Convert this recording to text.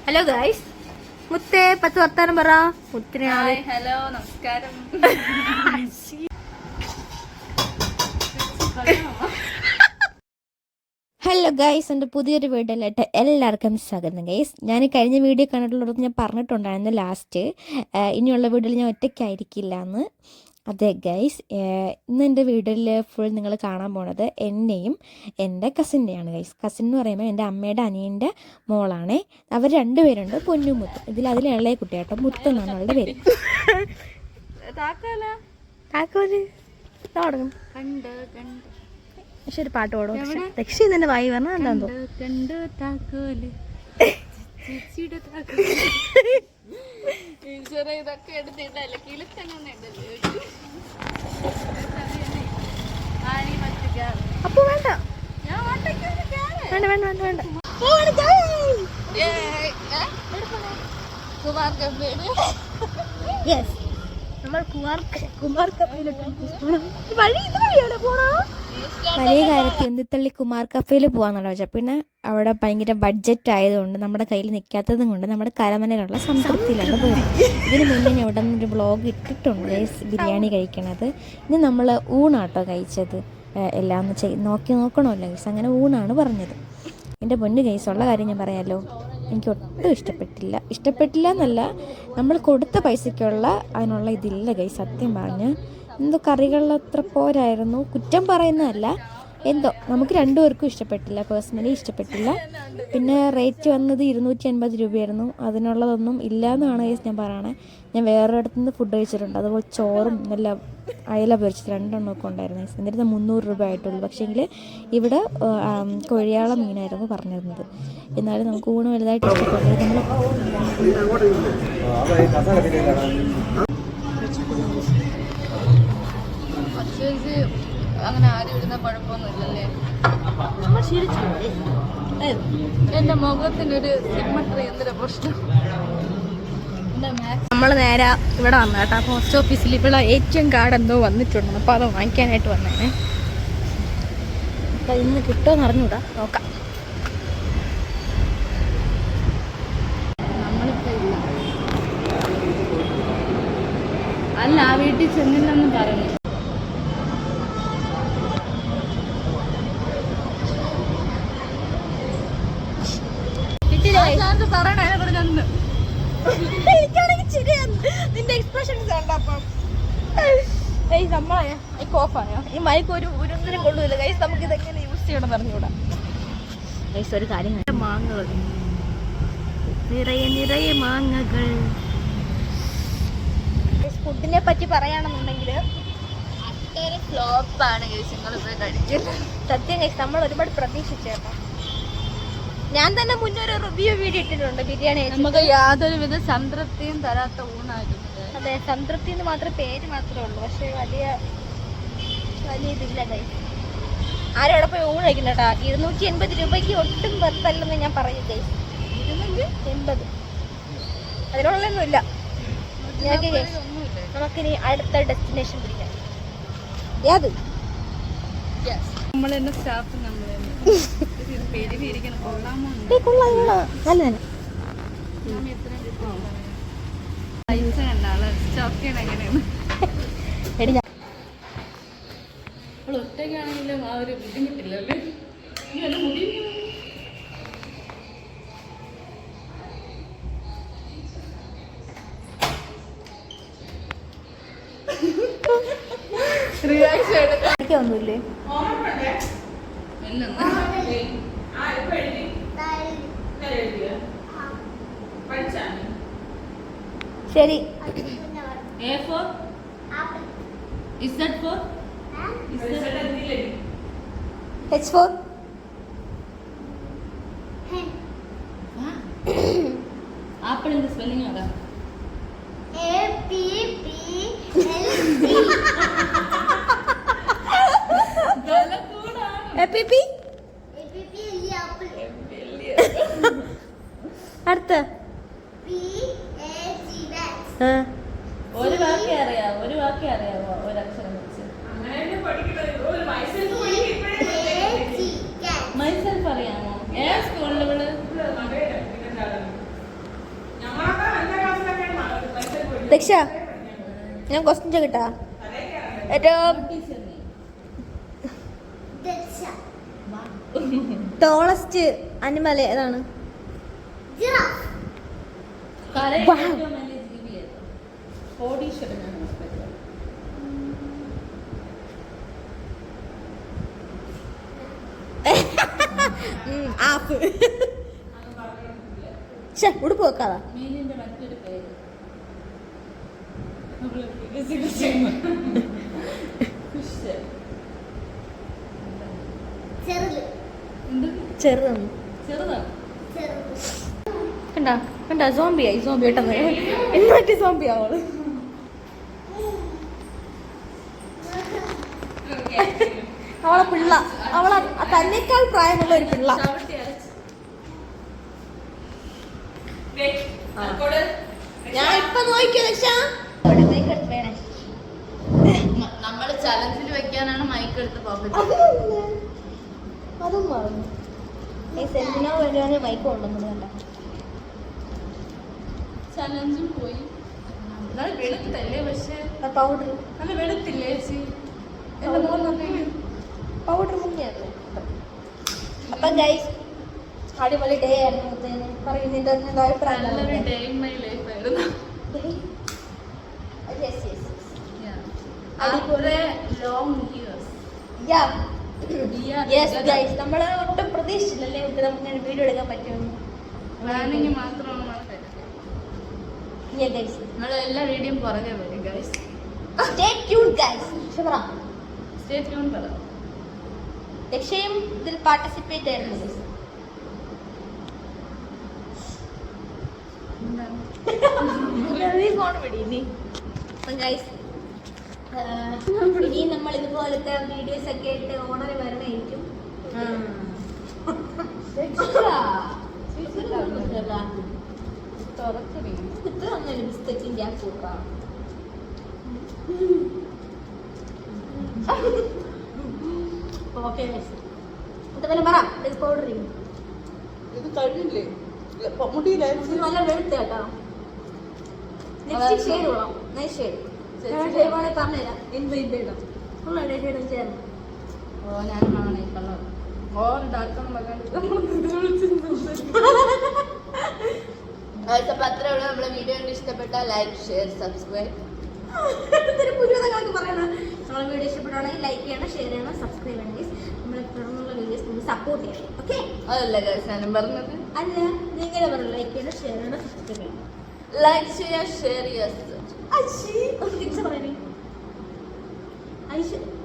Hello guys, മുത്തേ 10 വർത്താനം പറ. മുത്തിനെ ഹലോ നമസ്കാരം. ഹലോ ഗൈസ്, എൻ്റെ പുതിയൊരു വീഡിയോയിലായിട്ട് എല്ലാവർക്കും സ്വാഗതം. ഗൈസ്, ഞാൻ കഴിഞ്ഞ വീഡിയോ കണ്ടിട്ടുള്ളത് ഞാൻ പറഞ്ഞിട്ടുണ്ടായിരുന്നു ലാസ്റ്റ്, ഇനിയുള്ള വീഡിയോയിൽ ഞാൻ ഒറ്റയ്ക്കായിരിക്കില്ല എന്ന്. അതെ ഗൈസ്, ഇന്ന് എൻ്റെ വീഡിയോയിൽ ഫുൾ നിങ്ങൾ കാണാൻ പോണത് എന്നെയും എൻ്റെ കസിൻ്റെയാണ്. ഗൈസ്, കസിൻ എന്ന് പറയുമ്പോൾ എൻ്റെ അമ്മയുടെ അനിയൻ്റെ മോളാണേ. അവർ രണ്ടുപേരുണ്ട്, പൊന്നും മുത്തും. അതിൽ ഇളയ കുട്ടിയാട്ടോ, മുത്ത് എന്നാണ് അവളുടെ പേര്. തുടങ്ങും. പക്ഷെ ഒരു പാട്ട് പാടും. രക്ഷി നിന്റെ വായി പറഞ്ഞാൽ എന്താ ഇതൊക്കെ എടുത്തിട്ടല്ലേ അപ്പൊ വേണ്ട വേണ്ട വേണ്ട വേണ്ട വേണ്ട യെസ്, നമ്മൾ കുമാർ വലിയ കാര്യത്തിൽ എന്തിത്തള്ളി കുമാർ കഫേയിൽ പോകാന്നുള്ള വെച്ചാൽ പിന്നെ അവിടെ ഭയങ്കര ബഡ്ജറ്റ് ആയതുകൊണ്ട് നമ്മുടെ കയ്യിൽ നിൽക്കാത്തതും കൊണ്ട് നമ്മുടെ കരമനയിലുള്ള സംതൃപ്തിയിലാണ് പോയത്. ഇതിന് മുന്നേ ഞാൻ ഇവിടെ നിന്നൊരു വ്ളോഗ് ഇട്ടിട്ടുണ്ട് ബിരിയാണി കഴിക്കണത്. ഇന്ന് നമ്മൾ ഊണാട്ടോ കഴിച്ചത്. എല്ലാം ഒന്ന് നോക്കണമല്ലോ ഗൈസ്, അങ്ങനെ ഊണാണ് പറഞ്ഞത്. എൻ്റെ പൊന്ന് ഗൈസുള്ള കാര്യം ഞാൻ പറയാമല്ലോ, എനിക്ക് ഒട്ടും ഇഷ്ടപ്പെട്ടില്ല എന്നല്ല, നമ്മൾ കൊടുത്ത പൈസയ്ക്കുള്ള അതിനുള്ള ഇതില്ല ഗൈസ്. സത്യം പറഞ്ഞ് എന്തോ കറികളിൽ അത്ര പോരായിരുന്നു, കുറ്റം പറയുന്നതല്ല, എന്തോ നമുക്ക് രണ്ടുപേർക്കും ഇഷ്ടപ്പെട്ടില്ല, പേഴ്സണലി ഇഷ്ടപ്പെട്ടില്ല. പിന്നെ റേറ്റ് വന്നത് 250 രൂപയായിരുന്നു. അതിനുള്ളതൊന്നും ഇല്ല എന്നാണ് ഗൈസ് ഞാൻ പറയണേ. ഞാൻ വേറൊരിടത്തു നിന്ന് ഫുഡ് കഴിച്ചിട്ടുണ്ട്, അതുപോലെ ചോറും നല്ല അയല പൊരിച്ചത് 2 എണ്ണമൊക്കെ ഉണ്ടായിരുന്നു. എന്നിട്ട് 300 രൂപ ആയിട്ടുള്ളൂ. പക്ഷേങ്കിൽ ഇവിടെ കൊഴിയാള മീനായിരുന്നു പറഞ്ഞിരുന്നത്. എന്നാലും നമുക്ക് ഊണ് വലുതായിട്ട് ഇഷ്ടപ്പെട്ടു. അങ്ങനെ ആരും ഇടുന്ന കുഴപ്പമൊന്നുമില്ലല്ലേ? എന്റെ മുഖത്തിനൊരു സിമ്മട്രി എന്തൊരു പ്രശ്നം. നമ്മൾ നേരെ ഇവിടെ വന്ന കേട്ടോ, പോസ്റ്റ് ഓഫീസിൽ ഇവിടെ ATM കാർഡ് എന്തോ വന്നിട്ടുണ്ട്. അപ്പോൾ അത് വാങ്ങിക്കാനായിട്ട് വന്നേനെ. അപ്പം ഇന്ന് കിട്ടുമെന്ന് അറിഞ്ഞൂടാ, നോക്കാം. നമ്മളിപ്പോ ഇല്ല, അല്ല ആ വീട്ടിൽ ചെന്നില്ലെന്ന് പറഞ്ഞു. നിന്റെ എക്സ്പ്രഷൻസ് കണ്ടപ്പം നമ്മളെ ഓഫായോ? ഈ മൈക്ക് ഒരിടത്തിനും കൊള്ളില്ല ഗൈസ്. നമുക്ക് ഇതെങ്ങനെ യൂസ് ചെയ്യണം പറഞ്ഞുകൂടാ ഗൈസ്. ഒരു കാര്യം, മാങ്ങകൾ നിറയെ മാങ്ങകൾ. ഫുഡിനെ പറ്റി പറയുകയാണെന്നുണ്ടെങ്കിൽ അതൊരു ഫ്ലോപ്പാണ് ഗൈസ്. നിങ്ങളിപ്പോൾ കഴിക്കുന്നത് സത്യം ഗൈസ്, നമ്മൾ ഒരുപാട് പ്രതീക്ഷിച്ചേട്ടോ. ഞാൻ തന്നെ മുന്നേ ഒരു റിവ്യൂ വീഡിയോ ഇട്ടിട്ടുണ്ട് ബിരിയാണി. നമുക്ക് യാതൊരുവിധ സംതൃപ്തിയും തരാത്ത ഊണായിരുന്നു. അതെ, സംതൃപ്തി എന്ന് മാത്രമേ പേര് മാത്രമേ ഉള്ളൂ, പക്ഷെ വലിയ ഇതില്ല ഗൈസ്. ആരും അവിടെ പോയി ഊണ് കഴിക്കുന്ന കേട്ടാ. 280 രൂപയ്ക്ക് ഒട്ടും വെറുതല്ലെന്ന് ഞാൻ പറയും ഗൈസ്. 280 അതിനുള്ളൊന്നും ഇല്ല. നമുക്കിനി അടുത്ത ഡെസ്റ്റിനേഷൻ പിടിക്കാം. ഏത്? നമ്മളെന്നെ സ്റ്റാഫ് നമ്മൾ ഒറ്റയ്ക്കാണെങ്കിലും ആ ഒരു ബുദ്ധിമുട്ടില്ലല്ലേ? ഒന്നുമില്ലേ? ശരി. A for Z for H for ആപ്പിളിന്റെ സ്പെല്ലിംഗ് ആകാ അടുത്ത ഒരു വാക്കേ അറിയാവോ ഒരക്ഷരം വെച്ച്? മൈസെൽഫ് അറിയാമോ? ഏത് സ്കൂളിൽ ഇവള് ദക്ഷ ഞാൻ ക്വസ്റ്റ്യൻ ചോദിക്കട്ടാ ഏറ്റവും ടോളസ്റ്റ് അനിമൽ ഏതാണ്? ഏറ്റവും വലിയ ജീവിയാണ് കോടീശ്വരനാണ്. ആപ്പ്. ഉടുപ്പ് വെക്കാതാ. മീനിന്റെ മറ്റൊരു പേര് ചെറുതാണ്. കണ്ടാ കണ്ടാ സോംബിയായി. സോംബി കേട്ടെന്ന് എന്നിട്ട് സോംബി ആവോള്. അവളെ പിള്ള, അവളെ തന്നെക്കാൾ പ്രായമുള്ള ഒരു പിള്ള. ഞാൻ ഇപ്പൊ നോക്കിയോ ദക്ഷ. നമ്മള് ചലഞ്ചിൽ വെക്കാനാണ് മൈക്ക് എടുത്ത് പോക്കറ്റ്. അതും മറന്നു. ഈ സെന്റിനോ വേണ്ടിയാണ് മൈക്ക് കൊണ്ടുവന്നത്. കണ്ട ചലഞ്ചും പോയി. നല്ല വെളുത്തല്ലേ? പക്ഷെ പൗഡർ നല്ല വെളുത്തില്ലേ ചേച്ചി? എന്റെ മോൻ പൗഡർ മുന്നെയാണ്. അപ്പൊ ഗൈസ് അടിപൊളി ഡേ ആയിരുന്നു. പറയുന്നതിന്റെ അഭിപ്രായം നല്ലൊരു ഡേ ഇൻ മൈ ലൈഫ് ആയിരുന്നു. നമ്മള് ഒട്ടും പ്രതീക്ഷിച്ചില്ലല്ലേ നമുക്ക് വീഡിയോ എടുക്കാൻ പറ്റുമെന്ന്. പ്ലാനിങ് മാത്രമാണ് നമ്മൾ എല്ലാ വീഡിയോയും പുറകെ വരും guys. Stay tune guys. Stay tune പറ. ദക്ഷയും ഇതിൽ പാർട്ടിസിപ്പേറ്റ് ആയിരുന്നു. ഫോൺ പിടി ഇനി നമ്മൾ ഇതുപോലത്തെ വീഡിയോസ് ഒക്കെ ആയിട്ട് ഓണർ വരണമായിരിക്കും. ബിസ്ക്കറ്റിന്റെ ആ കൂട്ടാ. ഓക്കെ എന്തായാലും പറ പൗഡർ ഇത് കഴിഞ്ഞില്ലേ? നല്ല വെളുത്ത കേട്ടോ. ലിപ്സ്റ്റിക് ഷെയ്ഡ് കൊള്ളാം. Nice shade. ഷെയ്ഡ് പറഞ്ഞുതരാം. എന്ത് ഇടാം ഷെയ്ഡും ചേർന്ന്. ഓ ഞാൻ കാണണേ കളർ. ഓ ഡാർക്കൊന്നും അപ്പൊ അത്രേ ഉള്ളൂ. നമ്മളെ വീഡിയോ ഇഷ്ടപ്പെട്ട ലൈക്ക് ഷെയർ സബ്സ്ക്രൈബ്. പുതിയതൊക്കെ പറയണം. നമ്മളെ വീഡിയോ ഇഷ്ടപ്പെട്ടാണെങ്കിൽ ലൈക്ക് ചെയ്യണം, ഷെയർ ചെയ്യണം, സബ്സ്ക്രൈബ് ചെയ്യണം. നമ്മളെ തുടർന്നുള്ള വീഡിയോസ് നിങ്ങൾ സപ്പോർട്ട് ചെയ്യണം. ഓക്കെ അതല്ല ഞാൻ പറഞ്ഞത്. അല്ല നിങ്ങൾ പറഞ്ഞു ലൈക്ക് ചെയ്യണം, ഷെയർ ചെയ്യണം, സബ്സ്ക്രൈബ് ചെയ്യണം. ലൈക്ക് ചെയ്യുക, ഷെയർ ചെയ്യുക. പറയണേ ഐശ്വര്യ